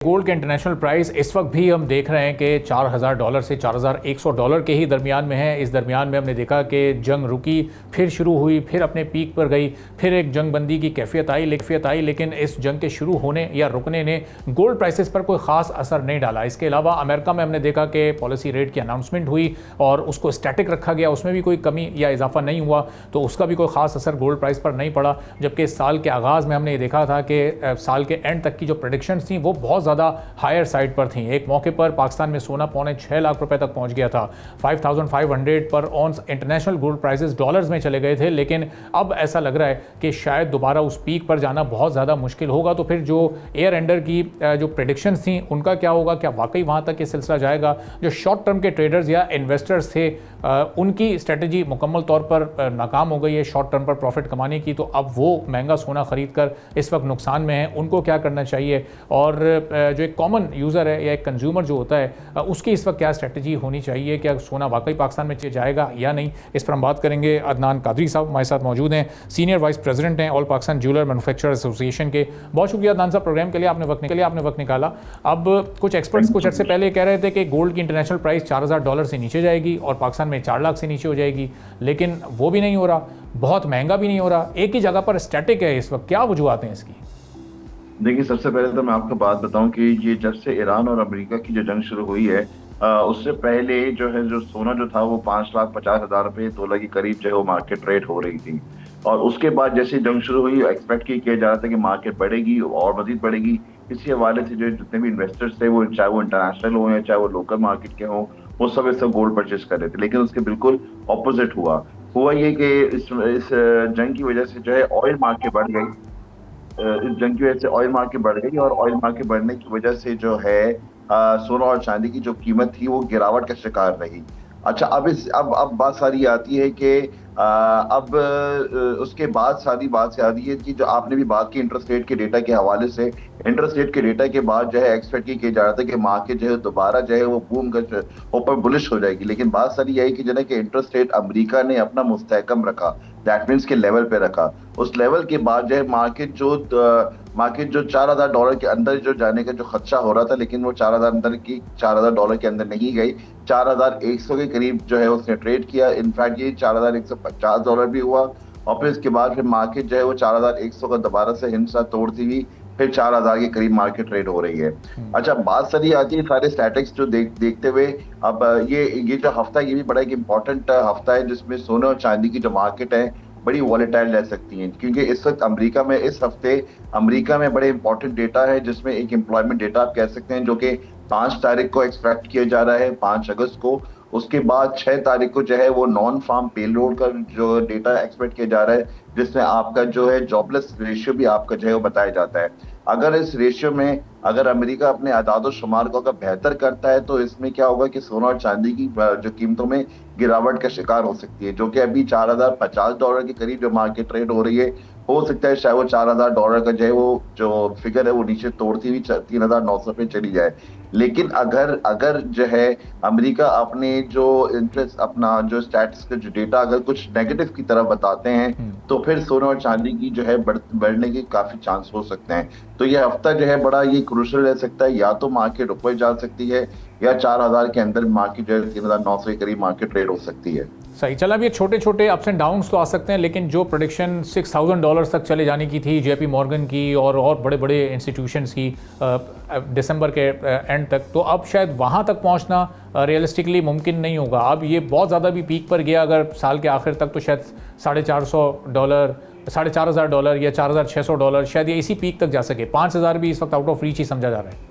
Gold के international price इस वक्त भी हम देख रहे हैं कि $4,000 से $4,100 के ही दरमियान में है। इस दरमियान में हमने देखा कि जंग रुकी, फिर शुरू हुई, फिर अपने पीक पर गई, फिर एक जंग बंदी की कैफियत आई, लेकिन इस जंग के शुरू होने या रुकने ने गोल्ड प्राइसेस पर कोई ख़ास असर नहीं डाला। इसके अलावा अमेरिका में हमने देखा कि पॉलिसी रेट की अनाउंसमेंट हुई और उसको स्टैटिक रखा गया, उसमें भी कोई कमी या इजाफा नहीं हुआ, तो उसका भी कोई ख़ास असर गोल्ड प्राइस पर नहीं पड़ा। जबकि इस साल के आगाज़ में हमने ये देखा था कि साल के एंड तक की जो प्रेडिक्शंस थी वो बहुत ज़्यादा हायर साइड पर थी। एक मौके पर पाकिस्तान में सोना पौने 6 लाख रुपए तक पहुंच गया था, 5,500 पर ऑन्स इंटरनेशनल गोल्ड प्राइसेस डॉलर्स में चले गए थे। लेकिन अब ऐसा लग रहा है कि शायद दोबारा उस पीक पर जाना बहुत ज़्यादा मुश्किल होगा। तो फिर जो एयर एंडर की जो प्रेडिक्शंस थी उनका क्या होगा, क्या वाकई वहाँ तक ये सिलसिला जाएगा? जो शॉर्ट टर्म के ट्रेडर्स या इन्वेस्टर्स थे उनकी स्ट्रेटजी मुकम्मल तौर पर नाकाम हो गई है शॉर्ट टर्म पर प्रॉफिट कमाने की, तो अब वो महंगा सोना खरीद कर इस वक्त नुकसान में है। उनको क्या करना चाहिए और जो एक कॉमन यूज़र है या एक कंज्यूमर जो होता है उसकी इस वक्त क्या स्ट्रेटजी होनी चाहिए? क्या सोना वाकई पाकिस्तान में जाएगा या नहीं? इस पर हम बात करेंगे। अदनान कादरी साहब हमारे साथ मौजूद हैं, सीनियर वाइस प्रेसिडेंट हैं all Pakistan jeweller manufacturer association के। बहुत शुक्रिया अदनान साहब, प्रोग्राम के लिए आपने वक्त निकाला। अब कुछ एक्सपर्ट्स कुछ अर्से पहले कह रहे थे कि गोल्ड की इंटरनेशनल प्राइस $4,000 से नीचे जाएगी और पाकिस्तान में 4 लाख से नीचे हो जाएगी, लेकिन वो भी नहीं हो रहा, बहुत महंगा भी नहीं हो रहा, एक ही जगह पर स्टैटिक है इस वक्त। क्या वजूहत हैं इसकी? देखिए, सबसे पहले तो मैं आपको बात बताऊं कि ये जब से ईरान और अमेरिका की जो जंग शुरू हुई है, उससे पहले जो सोना जो था वो 5,50,000 रुपये तोला के करीब जो है वो मार्केट रेट हो रही थी। और उसके बाद जैसे जंग शुरू हुई, एक्सपेक्ट किया जा रहा था कि मार्केट बढ़ेगी और मजीद बढ़ेगी। इसी हवाले से जो जितने भी इन्वेस्टर्स थे, वो चाहे वो इंटरनेशनल हो या चाहे वो लोकल मार्केट के हों, वो सब इस गोल्ड परचेज कर रहे थे। लेकिन उसके बिल्कुल ऑपोजिट हुआ ये कि इस जंग की वजह से जो है ऑयल मार्केट बढ़ गई। इस जंग की वजह से ऑयल मार्केट बढ़ गई और ऑयल मार्केट बढ़ने की वजह से जो है सोना और चांदी की जो कीमत थी वो गिरावट का शिकार रही। अच्छा, अब बात सारी आती है कि अब उसके बाद सारी बात से आती है कि जो आपने भी बात की इंटरेस्ट रेट के डेटा के हवाले से, इंटरेस्ट रेट के डेटा के बाद जो है एक्सपेक्ट किया जा रहा था कि मार्केट जो है दोबारा जो है वो बूम कर ऊपर बुलिश हो जाएगी। लेकिन बात सारी यही कि जो है कि इंटरेस्ट रेट अमेरिका ने अपना मुस्तहकम रखा, दैट मीन्स के लेवल पे रखा। उस लेवल के बाद जो है मार्केट जो $4,000 के अंदर जो जाने का जो खदशा हो रहा था, लेकिन वो $4,000 के अंदर नहीं गई। 4,100 के करीब जो है उसने ट्रेड किया। इनफैक्ट ये $4,150 भी हुआ और फिर इसके बाद फिर मार्केट जो है वो 4,100 का दोबारा से हिंसा तोड़ती हुई फिर 4,000 के करीब मार्केट ट्रेड हो रही है। अच्छा, बात सारी आती है सारे स्टैटिक्स जो देखते हुए। अब ये जो हफ्ता, ये भी बड़ा एक इम्पोर्टेंट हफ्ता है जिसमें सोने और चांदी की जो मार्केट है बड़ी वॉलेटाइल रह सकती हैं, क्योंकि इस वक्त इस हफ्ते अमेरिका में बड़े इंपॉर्टेंट डेटा है, जिसमें एक एम्प्लॉयमेंट डेटा आप कह सकते हैं जो कि 5 तारीख को एक्सपेक्ट किया जा रहा है, 5 अगस्त को। उसके बाद 6 तारीख को जो है वो नॉन फार्म पेरोल का जो डेटा एक्सपेक्ट किया जा रहा है, जिसमें आपका जो है जॉबलेस रेशियो भी आपका जो है वो बताया जाता है। अगर इस रेशियो में अगर अमेरिका अपने आदाद शुमार को अगर बेहतर करता है तो इसमें क्या होगा कि सोना और चांदी की जो कीमतों में गिरावट का शिकार हो सकती है, जो कि अभी $4,050 के करीब जो मार्केट ट्रेड हो रही है। हो सकता है शायद वो $4,000 का जो है वो जो फिगर है वो नीचे तोड़ती हुई 3,900 पे चली जाए। लेकिन अगर अगर जो है अमेरिका अपने जो इंटरेस्ट, अपना जो स्टैट्स का जो डेटा अगर कुछ नेगेटिव की तरफ बताते हैं, तो फिर सोना और चांदी की जो है बढ़ने के काफी चांस हो सकते हैं। तो ये हफ्ता जो है बड़ा ये क्रूशल रह सकता है। या तो मार्केट ऊपर जा सकती है या 4,000 के अंदर मार्केट जो है 3,900 के करीब मार्केट ट्रेड हो सकती है। सही चला। अब ये छोटे छोटे अप्स एंड डाउन्स तो आ सकते हैं, लेकिन जो प्रोडिक्शन $6,000 तक चले जाने की थी JP मॉर्गन की और बड़े बड़े इंस्टीट्यूशंस की दिसंबर के एंड तक, तो अब शायद वहाँ तक पहुँचना रियलिस्टिकली मुमकिन नहीं होगा। अब ये बहुत ज़्यादा भी पीक पर गया अगर साल के आखिर तक, तो शायद $4,500, $4,500 या $4,600 शायद ये इसी पीक तक जा सके। 5,000 भी इस वक्त आउट ऑफ रीच ही समझा जा रहा है।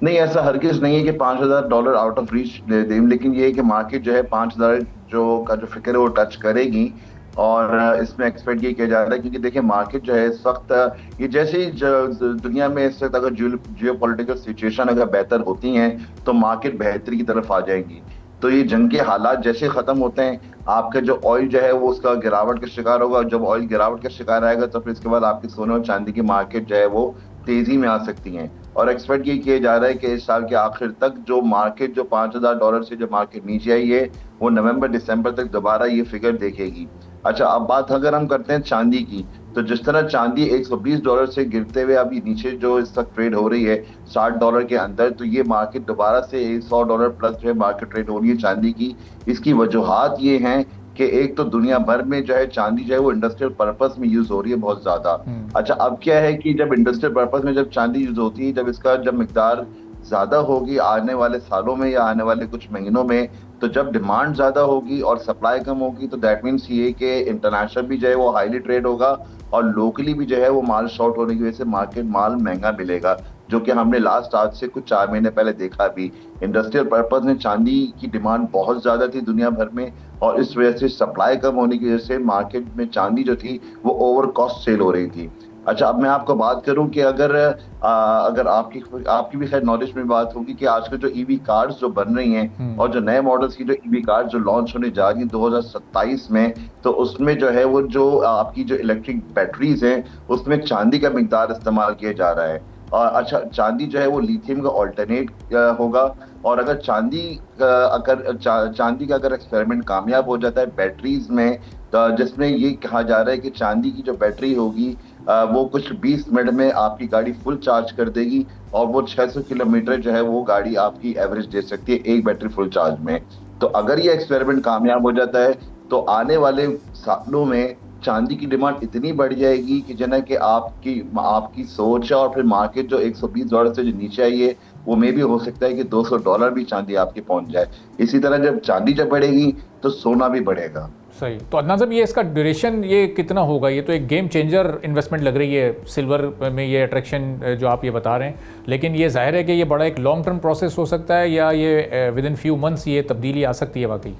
नहीं, ऐसा हरगिज नहीं है कि $5,000 आउट ऑफ रीच दे दें, लेकिन ये है कि मार्केट जो है 5,000 जो फिक्र है वो टच करेगी। और इसमें एक्सपेक्ट ये किया जा रहा है, क्योंकि देखिए मार्केट जो है इस वक्त, ये जैसे ही दुनिया में इस वक्त अगर जियो पॉलिटिकल सिचुएशन अगर बेहतर होती हैं तो मार्केट बेहतरी की तरफ आ जाएगी। तो ये जंग के हालात जैसे खत्म होते हैं, आपका जो ऑयल जो है वो उसका गिरावट का शिकार होगा। जब ऑयल गिरावट का शिकार आएगा तो फिर इसके बाद आपके सोने और चांदी की मार्केट जो है वो तेजी में आ सकती हैं। और एक्सपेक्ट ये किया जा रहा है कि इस साल के आखिर तक जो मार्केट जो $5,000 से जो मार्केट नीचे आई है, वो नवंबर दिसंबर तक दोबारा ये फिगर देखेगी। अच्छा, अब बात अगर हम करते हैं चांदी की, तो जिस तरह चांदी $120 से गिरते हुए अभी नीचे जो इस वक्त ट्रेड हो रही है $60 के अंदर, तो ये मार्केट दोबारा से $100 प्लस जो है मार्केट ट्रेड हो रही है चांदी की। इसकी वजूहात ये हैं कि एक तो दुनिया भर में जो है चांदी जो है वो इंडस्ट्रियल पर्पस में यूज हो रही है बहुत ज्यादा। अच्छा, अब क्या है कि जब इंडस्ट्रियल पर्पस में जब चांदी यूज होती है, जब मिकदार ज्यादा होगी आने वाले सालों में या आने वाले कुछ महीनों में, तो जब डिमांड ज्यादा होगी और सप्लाई कम होगी, तो दैट मीन्स ये कि इंटरनेशनल भी जो है वो हाईली ट्रेड होगा और लोकली भी जो है वो माल शॉर्ट होने की वजह से मार्केट माल महंगा मिलेगा, जो कि हमने लास्ट आज से कुछ 4 महीने पहले देखा भी। इंडस्ट्रियल पर्पस में चांदी की डिमांड बहुत ज्यादा थी दुनिया भर में, और इस वजह से सप्लाई कम होने की वजह से मार्केट में चांदी जो थी वो ओवर कॉस्ट सेल हो रही थी। अच्छा, अब मैं आपको बात करूं कि अगर आपकी भी खैर नॉलेज में बात होगी कि आजकल जो ईवी कार्स जो बन रही हैं और जो नए मॉडल्स की जो ईवी कार्स जो लॉन्च होने जा रही हैं 2027 में, तो उसमें जो है वो जो आपकी जो इलेक्ट्रिक बैटरीज हैं उसमें चांदी का मिकदार इस्तेमाल किया जा रहा है। और अच्छा, चांदी जो है वो लिथियम का ऑल्टरनेट होगा, और अगर चांदी का अगर एक्सपेरिमेंट कामयाब हो जाता है बैटरीज में, तो जिसमें ये कहा जा रहा है कि चांदी की जो बैटरी होगी वो कुछ 20 मिनट में आपकी गाड़ी फुल चार्ज कर देगी, और वो 600 किलोमीटर जो है वो गाड़ी आपकी एवरेज दे सकती है एक बैटरी फुल चार्ज में। तो अगर ये एक्सपेरिमेंट कामयाब हो जाता है तो आने वाले सालों में चांदी की डिमांड इतनी बढ़ जाएगी कि जना कि आपकी सोच है, और फिर मार्केट जो $120 से जो नीचे आई है वो में भी हो सकता है कि $200 भी चांदी आपके पहुंच जाए। इसी तरह जब चांदी बढ़ेगी तो सोना भी बढ़ेगा। सही। तो अदनान साहब, ये इसका ड्यूरेशन ये कितना होगा? ये तो एक गेम चेंजर इन्वेस्टमेंट लग रही है सिल्वर में, ये अट्रैक्शन जो आप ये बता रहे हैं, लेकिन ये जाहिर है कि ये बड़ा एक लॉन्ग टर्म प्रोसेस हो सकता है, या ये विद इन फ्यू मंथ्स ये तब्दीली आ सकती है वाकई?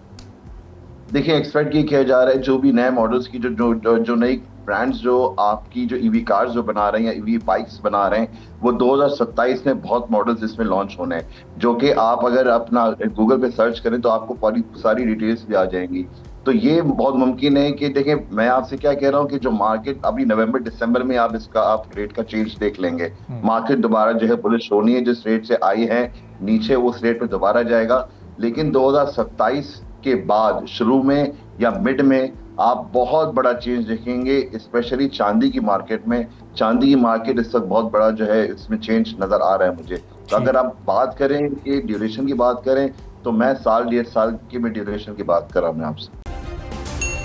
देखिए, एक्सपेक्ट ये किया जा रहा है जो भी नए मॉडल्स की जो नई ब्रांड्स जो आपकी जो ईवी कार्स जो बना रहे हैं या ईवी बाइक्स बना रहे हैं, वो 2027 में बहुत मॉडल्स इसमें लॉन्च होने हैं, जो कि आप अगर अपना गूगल पे सर्च करें तो आपको सारी डिटेल्स भी आ जाएंगी। तो ये बहुत मुमकिन है कि देखिए, मैं आपसे क्या कह रहा हूँ कि जो मार्केट अभी नवंबर दिसंबर में आप रेट का चेंज देख लेंगे, मार्केट दोबारा जो है बुलिश होनी है, जिस रेट से आई है नीचे उस रेट पे दोबारा जाएगा। लेकिन 2027 के बाद शुरू में या मिड में आप बहुत बड़ा चेंज देखेंगे, स्पेशली चांदी की मार्केट में। चांदी की मार्केट इस वक्त बहुत बड़ा जो है इसमें चेंज नजर आ रहा है मुझे। तो अगर आप बात करें कि ड्यूरेशन की बात करें, तो मैं 1.5 साल की मैं ड्यूरेशन की बात कर रहा हूं आपसे।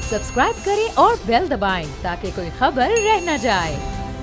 सब्सक्राइब करें और बेल दबाएं ताकि कोई खबर रह न जाए।